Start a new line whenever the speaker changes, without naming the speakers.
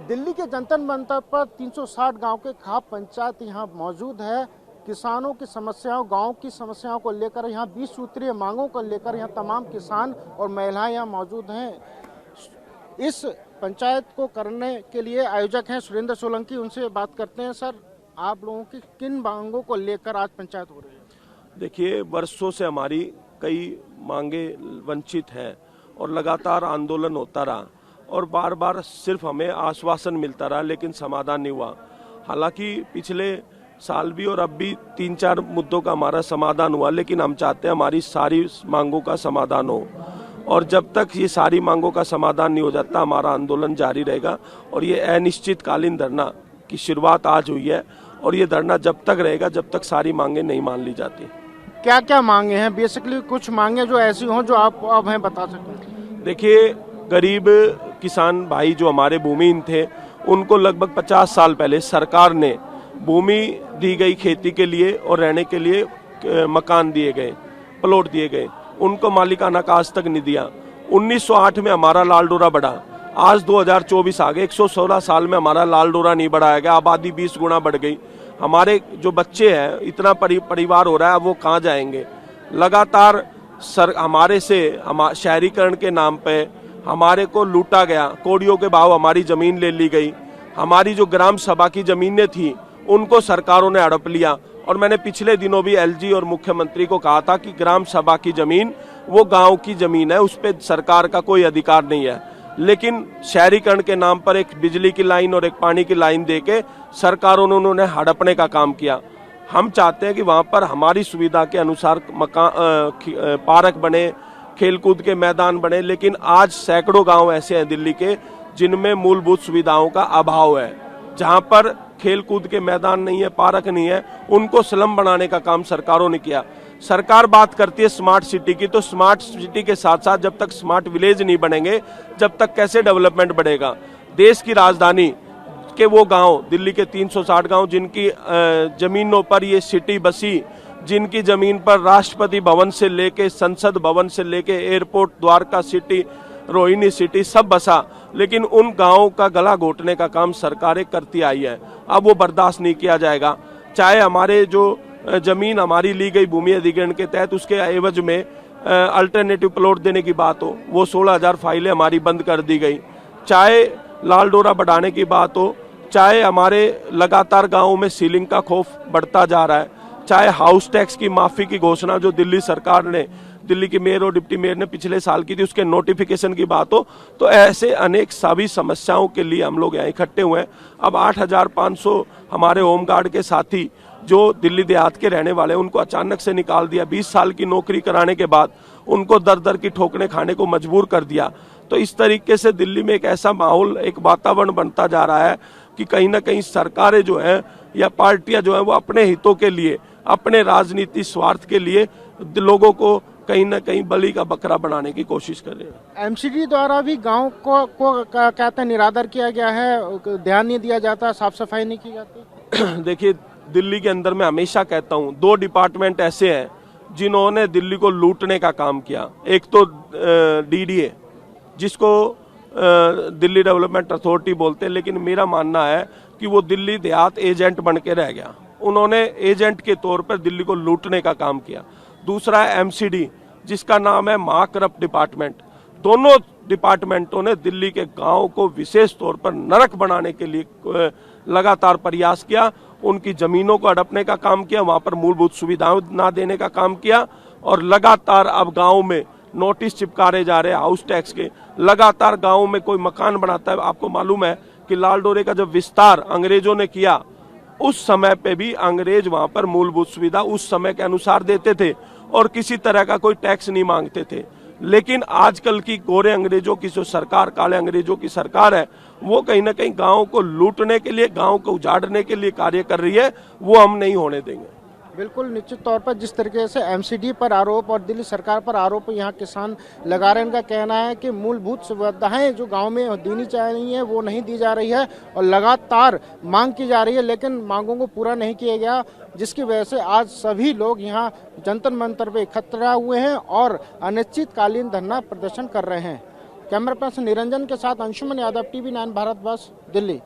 दिल्ली के जंतर मंतर पर 360 गांव के खाप पंचायत यहां मौजूद है। किसानों की समस्याओं, गांव की समस्याओं को लेकर यहां 20 सूत्रीय मांगों को लेकर यहां तमाम किसान और महिलाएं यहां मौजूद हैं। इस पंचायत को करने के लिए आयोजक हैं सुरेंद्र सोलंकी, उनसे बात करते हैं। सर, आप लोगों की किन मांगों को लेकर आज पंचायत हो रही है?
देखिए, वर्षों से हमारी कई मांगे वंचित हैं और लगातार आंदोलन होता रहा और बार बार सिर्फ हमें आश्वासन मिलता रहा, लेकिन समाधान नहीं हुआ। हालांकि पिछले साल भी और अब भी 3-4 मुद्दों का हमारा समाधान हुआ, लेकिन हम चाहते हैं हमारी सारी मांगों का समाधान हो और जब तक ये सारी मांगों का समाधान नहीं हो जाता हमारा आंदोलन जारी रहेगा। और ये अनिश्चितकालीन धरना की शुरुआत आज हुई है और ये धरना जब तक रहेगा जब तक सारी मांगे नहीं मान ली जाती।
क्या क्या मांगे हैं? बेसिकली कुछ मांगे जो ऐसी हों जो आप अब हैं बता सकते?
देखिए, गरीब किसान भाई जो हमारे भूमिहीन थे उनको लगभग 50 साल पहले सरकार ने भूमि दी गई खेती के लिए और रहने के लिए मकान दिए गए, प्लॉट दिए गए, उनको मालिकाना हक आज तक नहीं दिया। 1908 में हमारा लाल डोरा बढ़ा, आज 2024 आ गए, 116 साल में हमारा लाल डोरा नहीं बढ़ाया गया, आबादी 20 गुना बढ़ गई। हमारे जो बच्चे हैं, इतना परिवार हो रहा है, वो कहाँ जाएंगे? लगातार हमारे से शहरीकरण के नाम पे हमारे को लूटा गया, कौड़ियों के भाव हमारी जमीन ले ली गई। हमारी जो ग्राम सभा की जमीनें थी उनको सरकारों ने हड़प लिया और मैंने पिछले दिनों भी एलजी और मुख्यमंत्री को कहा था कि ग्राम सभा की जमीन वो गांव की जमीन है, उस पर सरकार का कोई अधिकार नहीं है। लेकिन शहरीकरण के नाम पर एक बिजली की लाइन और एक पानी की लाइन देके सरकारों ने उन्होंने हड़पने का काम किया। हम चाहते हैं कि वहां पर हमारी सुविधा के अनुसार पार्क बने, खेलकूद के मैदान बने, लेकिन आज सैकड़ों गांव ऐसे हैं दिल्ली के जिनमें मूलभूत सुविधाओं का अभाव है। जहां पर खेलकूद के मैदान नहीं है, पार्क नहीं है, उनको स्लम बनाने का काम सरकारों ने किया। सरकार बात करती है स्मार्ट सिटी की, तो स्मार्ट सिटी के साथ साथ जब तक स्मार्ट विलेज नहीं बनेंगे जब तक कैसे डेवलपमेंट बढ़ेगा? देश की राजधानी के वो गांव, दिल्ली के 360 गांव जिनकी जमीनों पर ये सिटी बसी, जिनकी जमीन पर राष्ट्रपति भवन से लेके संसद भवन से लेके airport, Dwarka city, Rohini city सब बसा, लेकिन उन गांवों का गला घोटने का काम सरकारें करती आई है। अब वो बर्दाश्त नहीं किया जाएगा। चाहे हमारे जो जमीन हमारी ली गई भूमि अधिग्रहण के तहत उसके एवज में अल्टरनेटिव प्लॉट देने की बात हो, वो 16,000 फाइलें हमारी बंद कर दी गई। चाहे लाल डोरा बढ़ाने की बात हो, चाहे हमारे लगातार गाँवों में सीलिंग का खौफ बढ़ता जा रहा है, चाहे हाउस टैक्स की माफी की घोषणा जो दिल्ली सरकार ने, दिल्ली के मेयर और डिप्टी मेयर ने पिछले साल की थी, उसके नोटिफिकेशन की बात हो, तो ऐसे अनेक सभी समस्याओं के लिए हम लोग यहाँ इकट्ठे हुए हैं। अब 8,500 हमारे होमगार्ड के साथी जो दिल्ली देहात के रहने वाले उनको अचानक से निकाल दिया। 20 साल की नौकरी कराने के बाद उनको दर दर की ठोकरें खाने को मजबूर कर दिया। तो इस तरीके से दिल्ली में एक ऐसा माहौल, एक वातावरण बनता जा रहा है कि कहीं ना कहीं सरकारें जो है या पार्टियां जो है वो अपने हितों के लिए, अपने राजनीतिक स्वार्थ के लिए लोगों को कहीं ना कहीं बलि का बकरा बनाने की कोशिश कर रहे हैं।
एमसीडी द्वारा भी गांव को कहते हैं निरादर किया गया है, ध्यान नहीं दिया जाता, साफ सफाई नहीं की जाती।
देखिए, दिल्ली के अंदर मैं हमेशा कहता हूँ 2 डिपार्टमेंट ऐसे हैं जिन्होंने दिल्ली को लूटने का काम किया। एक तो डीडीए, जिसको दिल्ली डेवलपमेंट अथॉरिटी बोलते हैं, लेकिन मेरा मानना है कि वो दिल्ली देहात एजेंट बन के रह गया। उन्होंने एजेंट के तौर पर दिल्ली को लूटने का काम किया। दूसरा है एमसीडी, जिसका नाम है महाकरप्ट डिपार्टमेंट। दोनों डिपार्टमेंटों ने दिल्ली के गांव को विशेष तौर पर नरक बनाने के लिए लगातार प्रयास किया, उनकी जमीनों को हड़पने का काम किया, वहां पर मूलभूत सुविधाएं ना देने का काम किया और लगातार अब गांव में नोटिस चिपकारे जा रहे हैं हाउस टैक्स के। लगातार गांव में कोई मकान बनाता है, आपको मालूम है कि लाल डोरे का जब विस्तार अंग्रेजों ने किया उस समय पे भी अंग्रेज वहां पर मूलभूत सुविधा उस समय के अनुसार देते थे और किसी तरह का कोई टैक्स नहीं मांगते थे। लेकिन आजकल की गोरे अंग्रेजों की जो सरकार, काले अंग्रेजों की सरकार है, वो कहीं ना कहीं गांव को लूटने के लिए, गांव को उजाड़ने के लिए कार्य कर रही है। वो हम नहीं होने देंगे।
बिल्कुल, निश्चित तौर पर जिस तरीके से एमसीडी पर आरोप और दिल्ली सरकार पर आरोप यहाँ किसान लगा रहे हैं, इनका कहना है कि मूलभूत सुविधाएं जो गांव में देनी चाहिए वो नहीं दी जा रही है और लगातार मांग की जा रही है, लेकिन मांगों को पूरा नहीं किया गया, जिसकी वजह से आज सभी लोग यहाँ जंतर मंतर पे इकट्ठा हुए हैं और अनिश्चितकालीन धरना प्रदर्शन कर रहे हैं। कैमरा पर्सन निरंजन के साथ अंशुमन यादव, TV9 भारतवर्ष, दिल्ली।